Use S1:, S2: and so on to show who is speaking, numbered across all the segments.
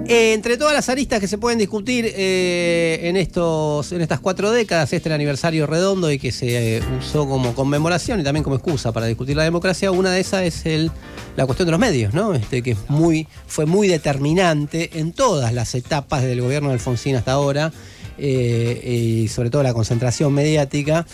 S1: Entre todas las aristas que se pueden discutir en estas 4 décadas, el aniversario redondo y que se usó como conmemoración y también como excusa para discutir la democracia, una de esas es la cuestión de los medios, ¿no? Que fue muy determinante en todas las etapas del gobierno de Alfonsín hasta ahora, y sobre todo la concentración mediática.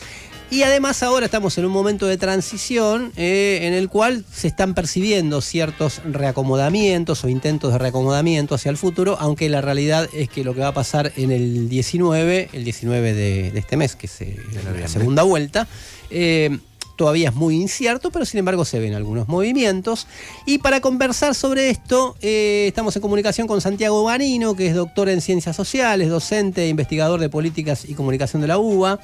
S1: Y además ahora estamos en un momento de transición en el cual se están percibiendo ciertos reacomodamientos o intentos de reacomodamiento hacia el futuro, aunque la realidad es que lo que va a pasar en el 19 de este mes, que es la segunda vuelta, todavía es muy incierto, pero sin embargo se ven algunos movimientos. Y para conversar sobre esto, estamos en comunicación con Santiago Marino, que es doctor en Ciencias Sociales, docente e investigador de Políticas y Comunicación de la UBA,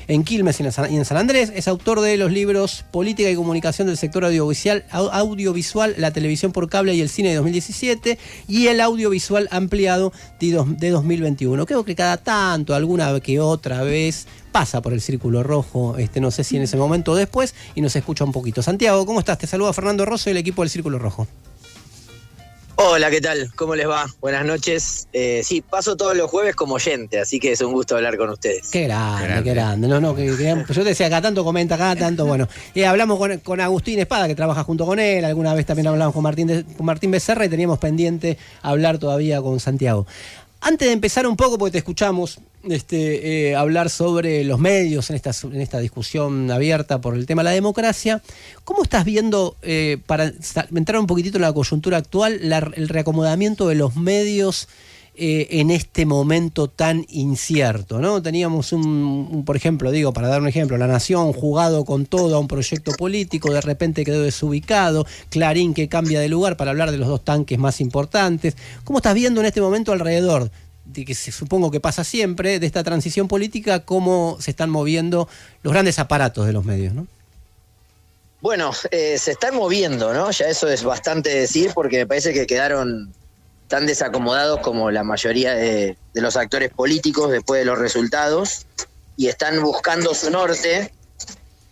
S1: en Quilmes y en San Andrés. Es autor de los libros Política y Comunicación del Sector Audiovisual, la Televisión por Cable y el Cine de 2017 y el Audiovisual Ampliado de 2021. Creo que cada tanto, alguna que otra vez, pasa por el Círculo Rojo, no sé si en ese momento o después, y nos escucha un poquito. Santiago, ¿cómo estás? Te saluda Fernando Rosso y el equipo del Círculo Rojo.
S2: Hola, ¿qué tal? ¿Cómo les va? Buenas noches. Sí, paso todos los jueves como oyente, así que es un gusto hablar con ustedes.
S1: Qué grande. Yo te decía, acá tanto comenta, acá tanto, bueno. Hablamos con Agustín Espada, que trabaja junto con él, alguna vez también hablamos con Martín Becerra y teníamos pendiente hablar todavía con Santiago. Antes de empezar un poco, porque te escuchamos hablar sobre los medios en esta discusión abierta por el tema de la democracia, ¿cómo estás viendo, para entrar un poquitito en la coyuntura actual, el reacomodamiento de los medios en este momento tan incierto, ¿no? Teníamos por ejemplo, para dar un ejemplo, La Nación jugado con todo a un proyecto político, de repente quedó desubicado, Clarín que cambia de lugar para hablar de los 2 tanques más importantes. ¿Cómo estás viendo en este momento alrededor, de que supongo que pasa siempre, de esta transición política, cómo se están moviendo los grandes aparatos de los medios, ¿no?
S2: Bueno, se están moviendo, ¿no? Ya eso es bastante decir, porque me parece que quedaron tan desacomodados como la mayoría de los actores políticos después de los resultados, y están buscando su norte.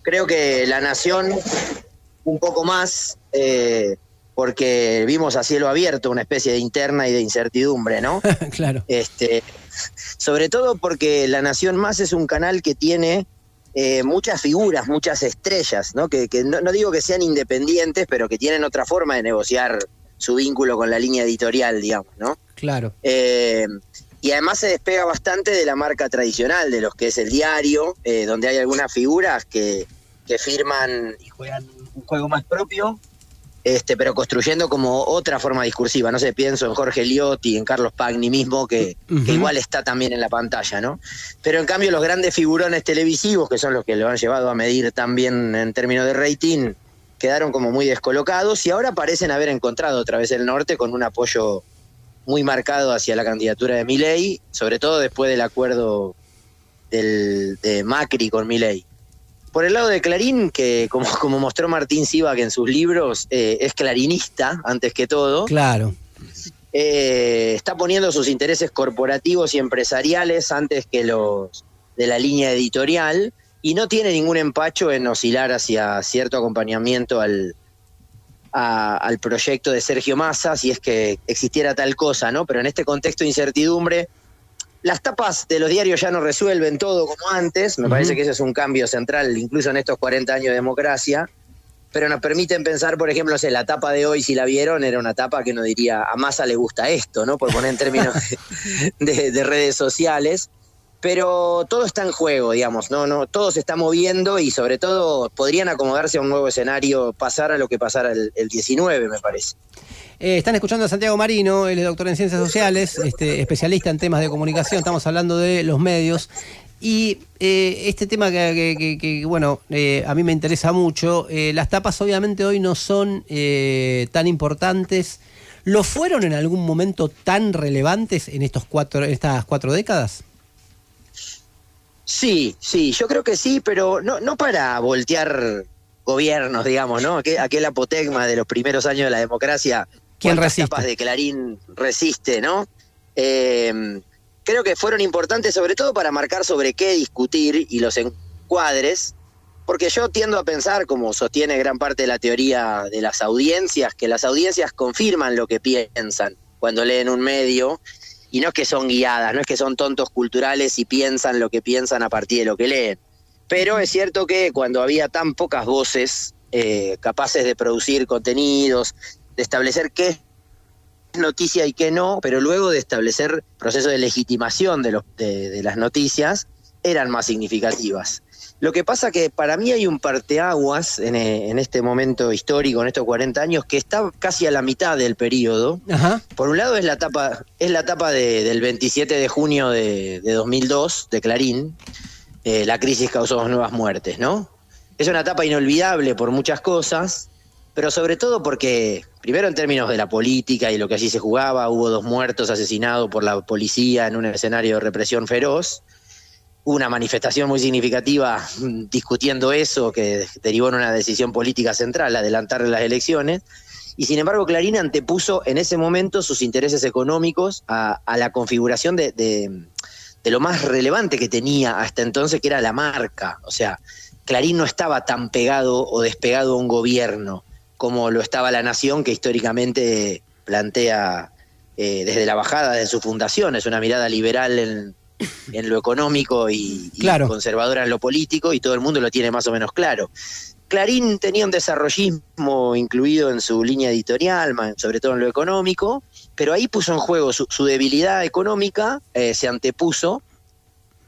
S2: Creo que La Nación un poco más, porque vimos a cielo abierto una especie de interna y de incertidumbre, ¿no?
S1: Claro.
S2: Sobre todo porque La Nación Más es un canal que tiene muchas figuras, muchas estrellas, ¿no? Que no digo que sean independientes, pero que tienen otra forma de negociar su vínculo con la línea editorial, digamos, ¿no?
S1: Claro.
S2: Y además se despega bastante de la marca tradicional, de los que es el diario, donde hay algunas figuras que firman y juegan un juego más propio, pero construyendo como otra forma discursiva. No sé, pienso en Jorge Liotti, en Carlos Pagni mismo, que igual está también en la pantalla, ¿no? Pero en cambio los grandes figurones televisivos, que son los que lo han llevado a medir también en términos de rating, quedaron como muy descolocados y ahora parecen haber encontrado otra vez el norte, con un apoyo muy marcado hacia la candidatura de Milei, sobre todo después del acuerdo de Macri con Milei. Por el lado de Clarín, que como mostró Martín Sivak en sus libros, es clarinista antes que todo.
S1: Claro.
S2: Está poniendo sus intereses corporativos y empresariales antes que los de la línea editorial, y no tiene ningún empacho en oscilar hacia cierto acompañamiento al proyecto de Sergio Massa, si es que existiera tal cosa, ¿no? Pero en este contexto de incertidumbre, las tapas de los diarios ya no resuelven todo como antes. Me parece que ese es un cambio central, incluso en estos 40 años de democracia, pero nos permiten pensar, por ejemplo, la tapa de hoy, si la vieron, era una tapa que uno diría, a Massa le gusta esto, ¿no? Por poner en términos de redes sociales. Pero todo está en juego, digamos, no, todo se está moviendo, y sobre todo podrían acomodarse a un nuevo escenario, pasar a lo que pasara el 19, me parece.
S1: Están escuchando a Santiago Marino, él es doctor en Ciencias Sociales, especialista en temas de comunicación. Estamos hablando de los medios. Y este tema que bueno, a mí me interesa mucho. Las tapas obviamente hoy no son tan importantes. ¿Lo fueron en algún momento tan relevantes en estas 4 décadas?
S2: Sí, yo creo que sí, pero no para voltear gobiernos, digamos, ¿no? Aquel apotegma de los primeros años de la democracia.
S1: ¿Quién resiste?
S2: Tapas de Clarín resiste, ¿no? Creo que fueron importantes sobre todo para marcar sobre qué discutir y los encuadres, porque yo tiendo a pensar, como sostiene gran parte de la teoría de las audiencias, que las audiencias confirman lo que piensan. cuando leen un medio, y no es que son guiadas, no es que son tontos culturales y piensan lo que piensan a partir de lo que leen. Pero es cierto que cuando había tan pocas voces capaces de producir contenidos, de establecer qué es noticia y qué no, pero luego de establecer procesos de legitimación de las noticias, eran más significativas. Lo que pasa que para mí hay un parteaguas en este momento histórico, en estos 40 años, que está casi a la mitad del periodo.
S1: Ajá.
S2: Por un lado es la etapa del 27 de junio de 2002, de Clarín. La crisis causó 2 nuevas muertes, ¿no? Es una etapa inolvidable por muchas cosas, pero sobre todo porque, primero en términos de la política y lo que allí se jugaba, hubo 2 muertos asesinados por la policía en un escenario de represión feroz. Una manifestación muy significativa discutiendo eso, que derivó en una decisión política central, adelantar las elecciones. Y sin embargo, Clarín antepuso en ese momento sus intereses económicos a la configuración de lo más relevante que tenía hasta entonces, que era la marca. O sea, Clarín no estaba tan pegado o despegado a un gobierno como lo estaba La Nación, que históricamente plantea desde la bajada de su fundación, es una mirada liberal en lo económico y conservadora en lo político, y todo el mundo lo tiene más o menos claro. Clarín tenía un desarrollismo incluido en su línea editorial, sobre todo en lo económico, pero ahí puso en juego su debilidad económica, se antepuso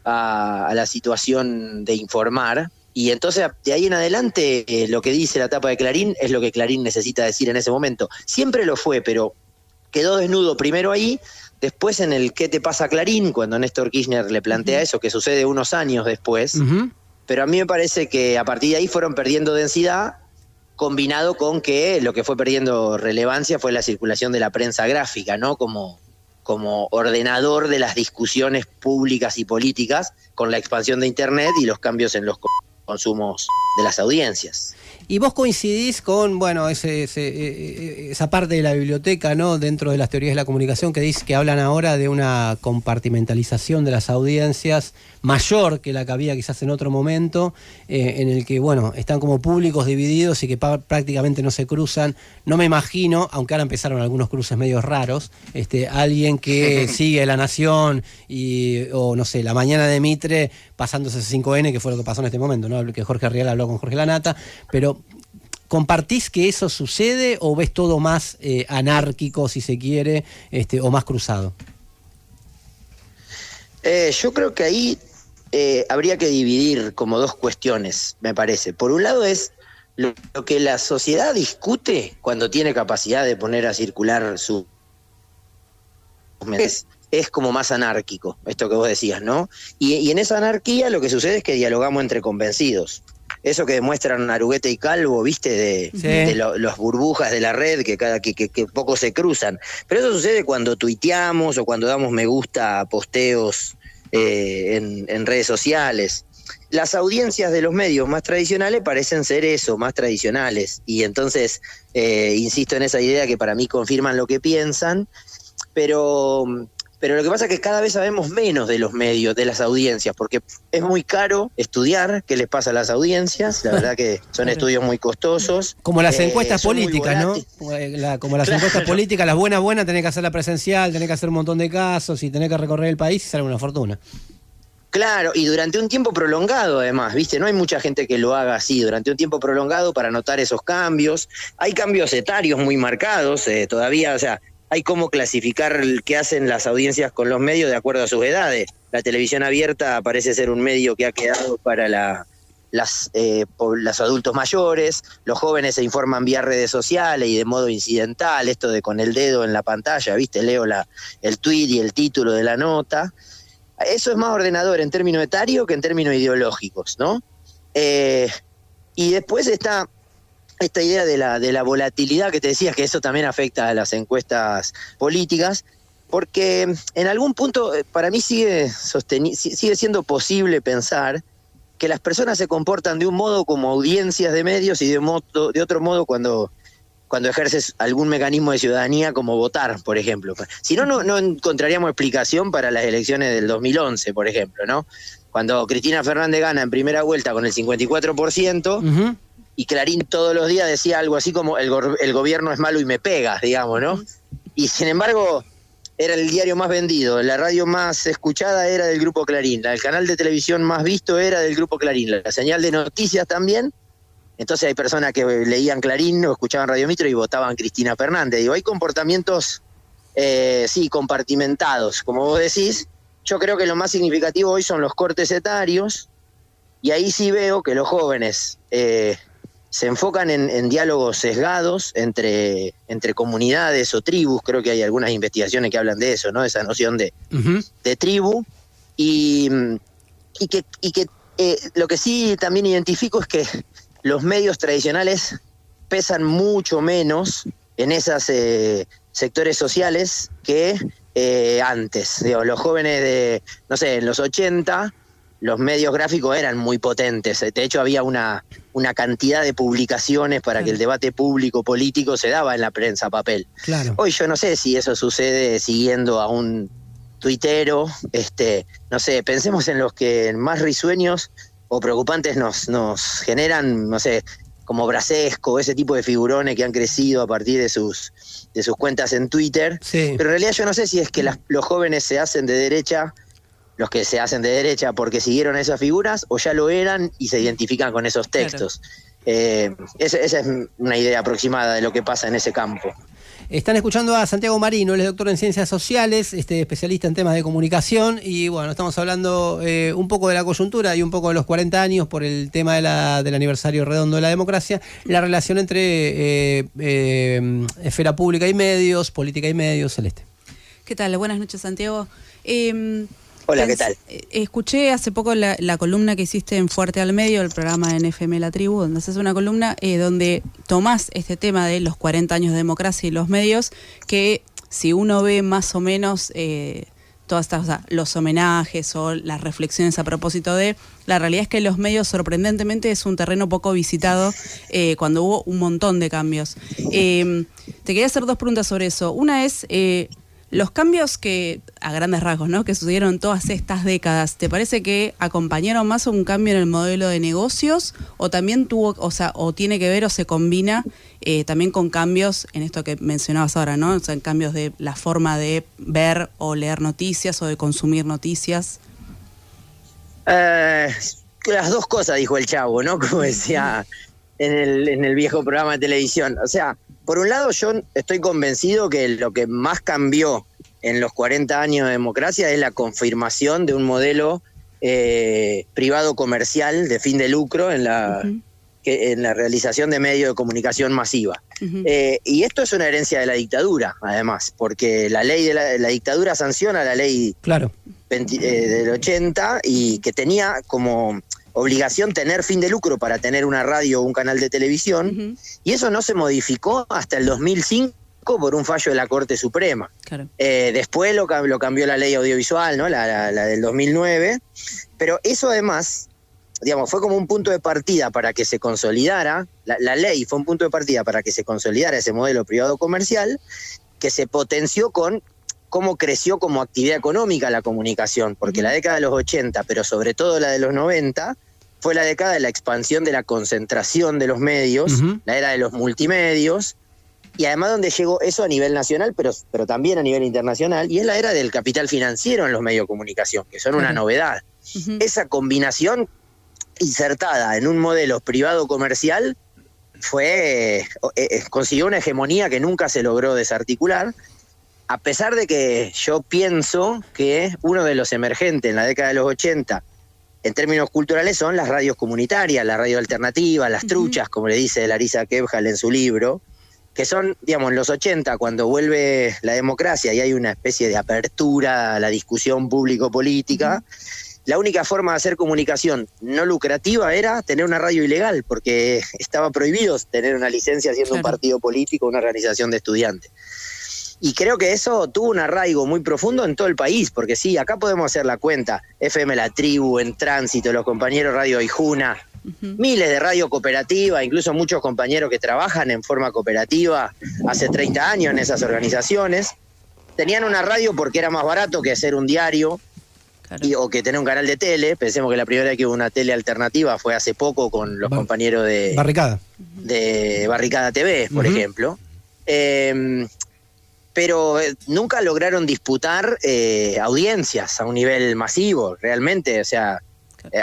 S2: a la situación de informar, y entonces de ahí en adelante lo que dice la tapa de Clarín es lo que Clarín necesita decir en ese momento. Siempre lo fue, pero quedó desnudo primero ahí, después en el ¿Qué te pasa, Clarín?, cuando Néstor Kirchner le plantea eso, que sucede unos años después. Pero a mí me parece que a partir de ahí fueron perdiendo densidad, combinado con que lo que fue perdiendo relevancia fue la circulación de la prensa gráfica, ¿no? Como ordenador de las discusiones públicas y políticas, con la expansión de Internet y los cambios en los consumos de las audiencias.
S1: Y vos coincidís con, bueno, esa parte de la biblioteca, ¿no?, dentro de las teorías de la comunicación, que hablan ahora de una compartimentalización de las audiencias mayor que la que había quizás en otro momento, en el que, bueno, están como públicos divididos y que prácticamente no se cruzan. No me imagino, aunque ahora empezaron algunos cruces medios raros, alguien que sigue La Nación o no sé, La Mañana de Mitre pasándose 5N, que fue lo que pasó en este momento, ¿no?, que Jorge Rial habló con Jorge Lanata, pero ¿compartís que eso sucede o ves todo más anárquico, si se quiere, o más cruzado?
S2: Yo creo que ahí habría que dividir como 2 cuestiones, me parece. Por un lado es lo que la sociedad discute cuando tiene capacidad de poner a circular sus medios. Es como más anárquico, esto que vos decías, ¿no? Y en esa anarquía lo que sucede es que dialogamos entre convencidos. Eso que demuestran Aruguete y Calvo, ¿viste? De las burbujas de la red que poco se cruzan. Pero eso sucede cuando tuiteamos o cuando damos me gusta a posteos en redes sociales. Las audiencias de los medios más tradicionales parecen ser eso, más tradicionales. Y entonces, insisto en esa idea que para mí confirman lo que piensan, pero lo que pasa es que cada vez sabemos menos de los medios, de las audiencias, porque es muy caro estudiar qué les pasa a las audiencias, la verdad que son estudios muy costosos.
S1: Como las encuestas políticas, ¿no? Como las encuestas políticas, las buenas tenés que hacerla presencial, tenés que hacer un montón de casos y tenés que recorrer el país y sale una fortuna.
S2: Claro, y durante un tiempo prolongado además, ¿viste? No hay mucha gente que lo haga así, durante un tiempo prolongado para notar esos cambios. Hay cambios etarios muy marcados, todavía, o sea, hay cómo clasificar qué hacen las audiencias con los medios de acuerdo a sus edades. La televisión abierta parece ser un medio que ha quedado para los adultos mayores, los jóvenes se informan vía redes sociales y de modo incidental, esto de con el dedo en la pantalla, ¿viste? Leo el tuit y el título de la nota. Eso es más ordenador en términos etarios que en términos ideológicos, ¿no? Y después está esta idea de la volatilidad que te decías, que eso también afecta a las encuestas políticas, porque en algún punto para mí sigue siendo posible pensar que las personas se comportan de un modo como audiencias de medios y de otro modo cuando ejerces algún mecanismo de ciudadanía como votar, por ejemplo. Si no, no encontraríamos explicación para las elecciones del 2011, por ejemplo, ¿no? Cuando Cristina Fernández gana en primera vuelta con el 54%, y Clarín todos los días decía algo así como el gobierno es malo y me pega, digamos, ¿no? Y sin embargo, era el diario más vendido, la radio más escuchada era del Grupo Clarín, el canal de televisión más visto era del Grupo Clarín, la señal de noticias también. Entonces hay personas que leían Clarín o escuchaban Radio Mitro y votaban Cristina Fernández. Digo, hay comportamientos, sí, compartimentados, como vos decís. Yo creo que lo más significativo hoy son los cortes etarios, y ahí sí veo que los jóvenes se enfocan en diálogos sesgados entre comunidades o tribus. Creo que hay algunas investigaciones que hablan de eso, ¿no? Esa noción de tribu. Y que lo que sí también identifico es que los medios tradicionales pesan mucho menos en esos sectores sociales que antes. Digo, los jóvenes de, no sé, en los 80... los medios gráficos eran muy potentes. De hecho, había una cantidad de publicaciones para que el debate público político se daba en la prensa papel. Claro. Hoy yo no sé si eso sucede siguiendo a un tuitero. No sé, pensemos en los que más risueños o preocupantes nos generan, no sé, como Brasesco, ese tipo de figurones que han crecido a partir de sus cuentas en Twitter. Sí. Pero en realidad yo no sé si es que los jóvenes se hacen de derecha, los que se hacen de derecha porque siguieron esas figuras, o ya lo eran y se identifican con esos textos. Claro. Esa es una idea aproximada de lo que pasa en ese campo.
S1: Están escuchando a Santiago Marino, él es doctor en Ciencias Sociales, especialista en temas de comunicación, y bueno, estamos hablando un poco de la coyuntura y un poco de los 40 años por el tema del aniversario redondo de la democracia, la relación entre esfera pública y medios, política y medios. Celeste.
S3: ¿Qué tal? Buenas noches, Santiago.
S2: Hola, ¿qué tal?
S3: Escuché hace poco la columna que hiciste en Fuerte al Medio, el programa en FM La Tribu, donde haces una columna donde tomás este tema de los 40 años de democracia y los medios, que si uno ve más o menos todas estas, o sea, los homenajes o las reflexiones a propósito de, la realidad es que los medios sorprendentemente es un terreno poco visitado cuando hubo un montón de cambios. Te quería hacer dos preguntas sobre eso. Una es... los cambios que, a grandes rasgos, ¿no?, que sucedieron todas estas décadas, ¿te parece que acompañaron más a un cambio en el modelo de negocios o también tuvo, o sea, o tiene que ver o se combina también con cambios en esto que mencionabas ahora, ¿no? O sea, en cambios de la forma de ver o leer noticias o de consumir noticias?
S2: Las dos cosas, dijo el Chavo, ¿no? Como decía en el viejo programa de televisión. O sea, por un lado, yo estoy convencido que lo que más cambió en los 40 años de democracia es la confirmación de un modelo privado comercial de fin de lucro en la realización de medios de comunicación masiva. Y esto es una herencia de la dictadura, además, porque la ley de la dictadura sanciona la ley del 80 y que tenía como obligación tener fin de lucro para tener una radio o un canal de televisión, y eso no se modificó hasta el 2005 por un fallo de la Corte Suprema. Claro. Después lo cambió la ley audiovisual, ¿no? La del 2009, pero eso además, digamos, fue como un punto de partida para que se consolidara, la ley fue un punto de partida para que se consolidara ese modelo privado comercial, que se potenció con cómo creció como actividad económica la comunicación, porque la década de los 80, pero sobre todo la de los 90, fue la década de la expansión de la concentración de los medios, la era de los multimedios, y además donde llegó eso a nivel nacional, pero también a nivel internacional, y es la era del capital financiero en los medios de comunicación, que son una novedad. Esa combinación insertada en un modelo privado comercial consiguió una hegemonía que nunca se logró desarticular, a pesar de que yo pienso que uno de los emergentes en la década de los 80, en términos culturales, son las radios comunitarias, la radio alternativa, las truchas, como le dice Larisa Kebhal en su libro, que son, digamos, en los 80, cuando vuelve la democracia y hay una especie de apertura a la discusión público-política, la única forma de hacer comunicación no lucrativa era tener una radio ilegal, porque estaba prohibido tener una licencia siendo un partido político, una organización de estudiantes. Y creo que eso tuvo un arraigo muy profundo en todo el país, porque sí, acá podemos hacer la cuenta, FM La Tribu, En Tránsito, los compañeros Radio Aijuna, miles de radio cooperativa, incluso muchos compañeros que trabajan en forma cooperativa hace 30 años en esas organizaciones, tenían una radio porque era más barato que hacer un diario, o que tener un canal de tele. Pensemos que la primera vez que hubo una tele alternativa fue hace poco con los compañeros de Barricada TV, por ejemplo. pero nunca lograron disputar audiencias a un nivel masivo, realmente. O sea,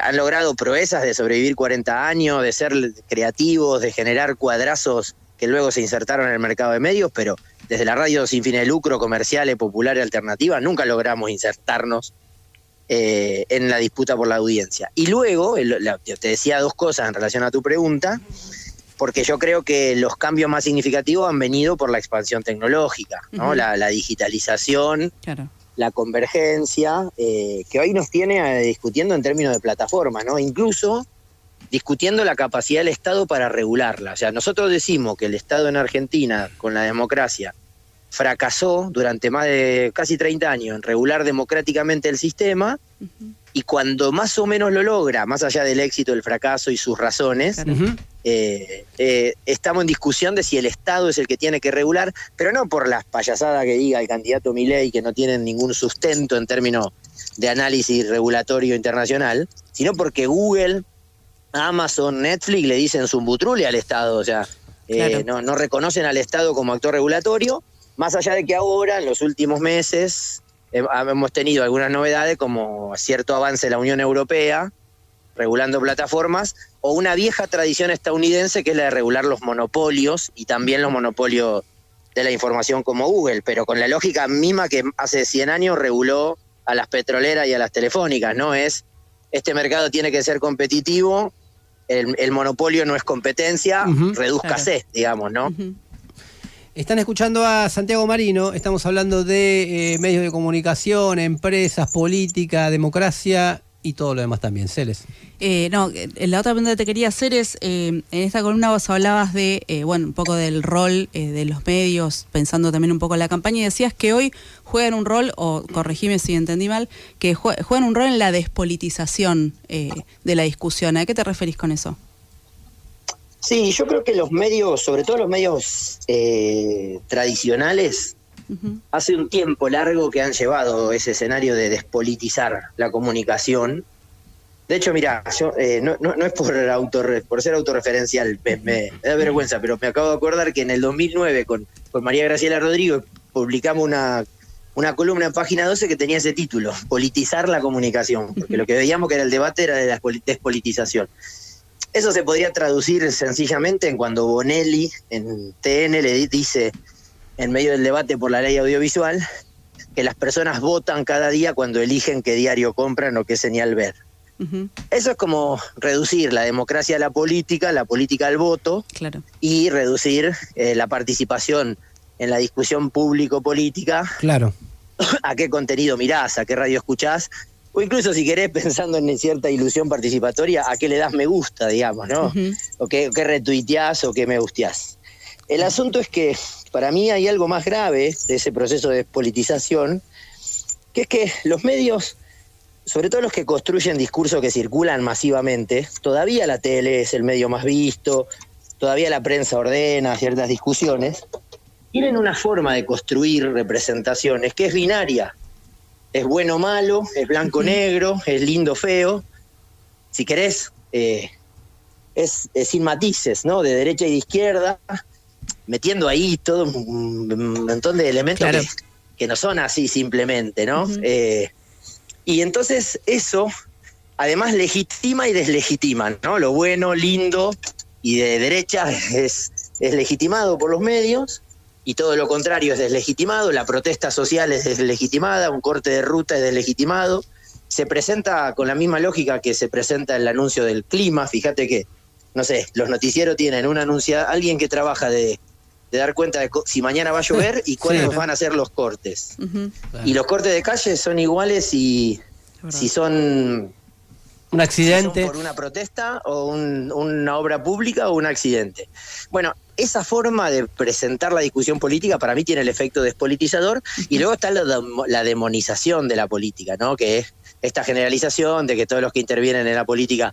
S2: han logrado proezas de sobrevivir 40 años, de ser creativos, de generar cuadrazos que luego se insertaron en el mercado de medios, pero desde la radio sin fines de lucro, comerciales, popular y alternativa, nunca logramos insertarnos en la disputa por la audiencia. Y luego, yo te decía dos cosas en relación a tu pregunta, porque yo creo que los cambios más significativos han venido por la expansión tecnológica, ¿no? Uh-huh. La digitalización, claro, la convergencia, que hoy nos tiene discutiendo en términos de plataformas, ¿no? Incluso discutiendo la capacidad del Estado para regularla. O sea, nosotros decimos que el Estado en Argentina, con la democracia, fracasó durante más de casi 30 años en regular democráticamente el sistema, uh-huh, y cuando más o menos lo logra, más allá del éxito, el fracaso y sus razones, uh-huh, estamos en discusión de si el Estado es el que tiene que regular, pero no por las payasadas que diga el candidato Milei, que no tienen ningún sustento en términos de análisis regulatorio internacional, sino porque Google, Amazon, Netflix le dicen zumbutrule al Estado. O sea, claro, no reconocen al Estado como actor regulatorio, más allá de que ahora, en los últimos meses, hemos tenido algunas novedades, como cierto avance de la Unión Europea, regulando plataformas, o una vieja tradición estadounidense que es la de regular los monopolios, y también los monopolios de la información como Google, pero con la lógica misma que hace 100 años reguló a las petroleras y a las telefónicas, ¿no? Este mercado tiene que ser competitivo, el monopolio no es competencia, uh-huh, redúzcase, claro, digamos, ¿no?
S1: Uh-huh. Están escuchando a Santiago Marino, estamos hablando de medios de comunicación, empresas, política, democracia y todo lo demás también. Celes.
S3: La otra pregunta que te quería hacer es, en esta columna vos hablabas de, un poco del rol de los medios, pensando también un poco en la campaña, y decías que hoy juegan un rol, o corregime si entendí mal, que juegan un rol en la despolitización de la discusión. ¿A qué te referís con eso?
S2: Sí, yo creo que los medios, sobre todo los medios tradicionales, uh-huh, hace un tiempo largo que han llevado ese escenario de despolitizar la comunicación. De hecho, mira, yo no es por ser autorreferencial, me da vergüenza, pero me acabo de acordar que en el 2009 con María Graciela Rodrigo publicamos una columna en Página 12 que tenía ese título, Politizar la comunicación, porque lo que veíamos que era el debate era de la despolitización. Eso se podría traducir sencillamente en cuando Bonelli en TN le dice, en medio del debate por la ley audiovisual, que las personas votan cada día cuando eligen qué diario compran o qué señal ver. Uh-huh. Eso es como reducir la democracia a la política al voto, claro, y reducir la participación en la discusión público-política, claro, a qué contenido mirás, a qué radio escuchás, o incluso si querés, pensando en cierta ilusión participatoria, a qué le das me gusta, digamos, ¿no? Uh-huh. O qué retuiteás o qué me gusteás. El asunto es que para mí hay algo más grave de ese proceso de despolitización, que es que los medios, sobre todo los que construyen discursos que circulan masivamente, todavía la tele es el medio más visto, todavía la prensa ordena ciertas discusiones, tienen una forma de construir representaciones que es binaria. Es bueno o malo, es blanco o negro, es lindo o feo. Si querés, es sin matices, ¿no? De derecha y de izquierda, metiendo ahí todo un montón de elementos, claro, que no son así simplemente, ¿no? Uh-huh. Y entonces eso, además, legitima y deslegitima, ¿no? Lo bueno, lindo y de derecha es legitimado por los medios, y todo lo contrario es deslegitimado. La protesta social es deslegitimada, un corte de ruta es deslegitimado. Se presenta con la misma lógica que se presenta el anuncio del clima. Fíjate que, no sé, los noticieros tienen un anuncio, alguien que trabaja de dar cuenta de si mañana va a llover y cuáles van a ser los cortes. Uh-huh. Claro. Y los cortes de calle son iguales si son
S1: un accidente,
S2: si son por una protesta o una obra pública o un accidente. Bueno, esa forma de presentar la discusión política para mí tiene el efecto despolitizador. Uh-huh. Y luego está la demonización de la política, ¿no? Que es esta generalización de que todos los que intervienen en la política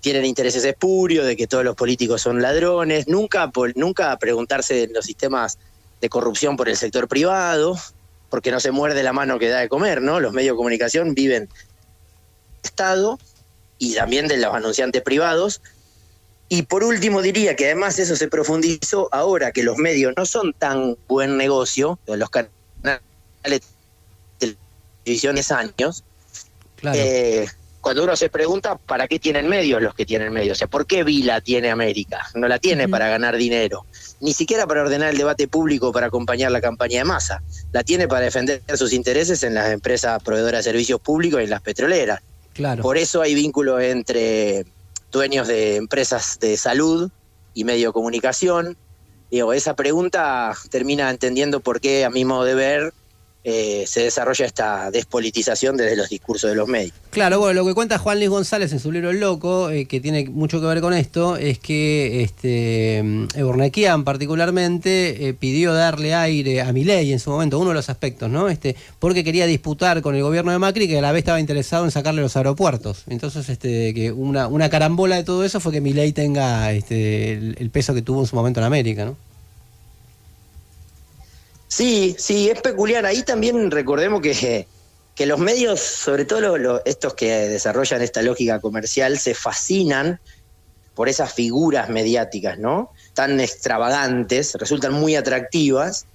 S2: tienen intereses espurios, de que todos los políticos son ladrones. Nunca preguntarse en los sistemas de corrupción por el sector privado, porque no se muerde la mano que da de comer, ¿no? Los medios de comunicación viven del Estado y también de los anunciantes privados. Y por último diría que además eso se profundizó ahora que los medios no son tan buen negocio, los canales televisión 10 años,
S1: Claro.
S2: cuando uno se pregunta para qué tienen medios los que tienen medios, o sea, ¿por qué Vila tiene América? No la tiene para ganar dinero, ni siquiera para ordenar el debate público, para acompañar la campaña de Massa, la tiene para defender sus intereses en las empresas proveedoras de servicios públicos y en las petroleras.
S1: Claro.
S2: Por eso hay vínculos entre dueños de empresas de salud y medio de comunicación. Digo, esa pregunta termina entendiendo por qué, a mi modo de ver, se desarrolla esta despolitización desde los discursos de los medios.
S1: Claro, bueno, lo que cuenta Juan Luis González en su libro El Loco, que tiene mucho que ver con esto, es que Ebornequian particularmente pidió darle aire a Milei en su momento, uno de los aspectos, ¿no? Porque quería disputar con el gobierno de Macri, que a la vez estaba interesado en sacarle los aeropuertos. Entonces, que una carambola de todo eso fue que Milei tenga el peso que tuvo en su momento en América, ¿no?
S2: Sí, es peculiar. Ahí también recordemos que los medios, sobre todo estos que desarrollan esta lógica comercial, se fascinan por esas figuras mediáticas, ¿no? Tan extravagantes, resultan muy atractivas.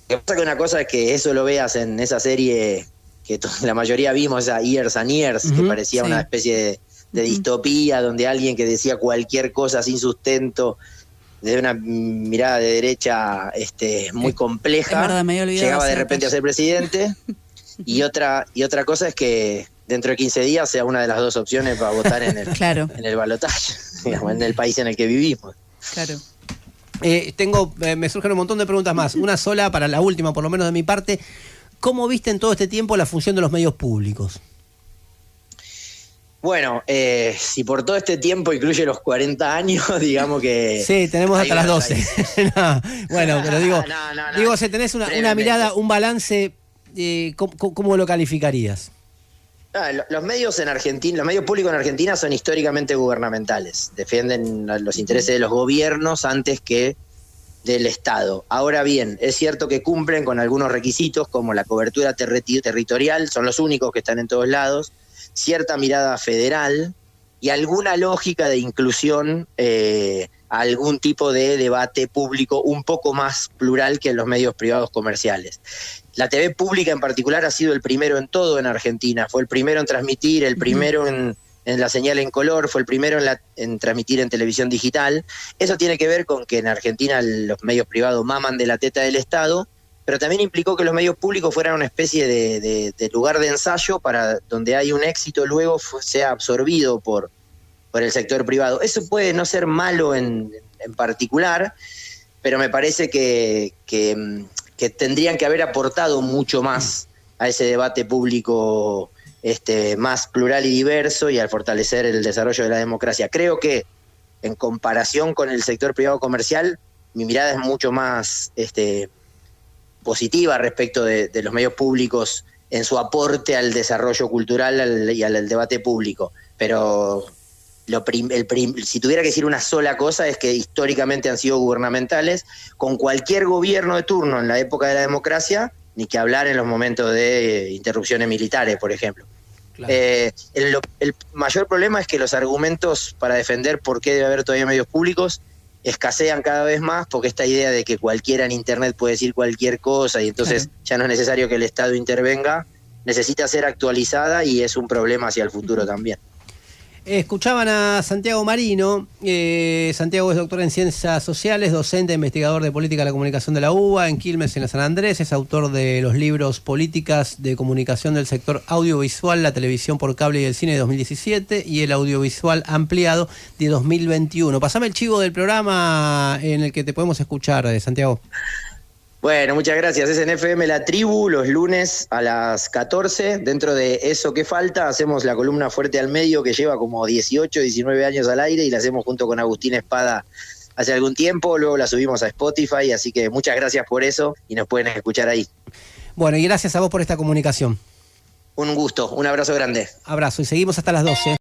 S2: Lo que pasa que una cosa es que eso lo veas en esa serie que la mayoría vimos, esa Years and Years, que parecía una especie de distopía, donde alguien que decía cualquier cosa sin sustento, desde una mirada de derecha muy compleja,
S3: verdad,
S2: llegaba de repente a ser presidente. Y otra cosa es que dentro de 15 días sea una de las dos opciones para votar en el, en el balotaje, digamos, en el país en el que vivimos.
S3: Claro.
S1: Me surgen un montón de preguntas más. Una sola para la última, por lo menos de mi parte. ¿Cómo viste en todo este tiempo la función de los medios públicos?
S2: Bueno, si por todo este tiempo incluye los 40 años, digamos que...
S1: Sí, tenemos hasta las 12. No, bueno, pero digo, si tenés una mirada, un balance, ¿cómo lo calificarías?
S2: Los medios en Argentina, los medios públicos en Argentina son históricamente gubernamentales. Defienden los intereses de los gobiernos antes que del Estado. Ahora bien, es cierto que cumplen con algunos requisitos como la cobertura territorial, son los únicos que están en todos lados, cierta mirada federal y alguna lógica de inclusión a algún tipo de debate público un poco más plural que en los medios privados comerciales. La TV pública en particular ha sido el primero en todo en Argentina, fue el primero en transmitir, el primero en la señal en color, fue el primero en transmitir en televisión digital. Eso tiene que ver con que en Argentina los medios privados maman de la teta del Estado, pero también implicó que los medios públicos fueran una especie de lugar de ensayo para donde hay un éxito luego sea absorbido por el sector privado. Eso puede no ser malo en particular, pero me parece que tendrían que haber aportado mucho más a ese debate público más plural y diverso y al fortalecer el desarrollo de la democracia. Creo que en comparación con el sector privado comercial, mi mirada es mucho más positiva respecto de los medios públicos en su aporte al desarrollo cultural y al debate público. Pero si tuviera que decir una sola cosa es que históricamente han sido gubernamentales, con cualquier gobierno de turno en la época de la democracia, ni que hablar en los momentos de interrupciones militares, por ejemplo. Claro. El mayor problema es que los argumentos para defender por qué debe haber todavía medios públicos escasean cada vez más, porque esta idea de que cualquiera en Internet puede decir cualquier cosa y entonces ya no es necesario que el Estado intervenga, necesita ser actualizada y es un problema hacia el futuro también.
S1: Escuchaban a Santiago Marino. Santiago es doctor en Ciencias Sociales, docente e investigador de Política de la Comunicación de la UBA, en Quilmes, en la San Andrés. Es autor de los libros Políticas de Comunicación del Sector Audiovisual, la Televisión por Cable y el Cine de 2017 y el Audiovisual Ampliado de 2021. Pasame el chivo del programa en el que te podemos escuchar, Santiago.
S2: Bueno, muchas gracias. Es en FM La Tribu, los lunes a las 14. Dentro de Eso que Falta, hacemos la columna Fuerte al Medio, que lleva como 18, 19 años al aire, y la hacemos junto con Agustín Espada hace algún tiempo. Luego la subimos a Spotify, así que muchas gracias por eso y nos pueden escuchar ahí.
S1: Bueno, y gracias a vos por esta comunicación.
S2: Un gusto, un abrazo grande.
S1: Abrazo, y seguimos hasta las 12.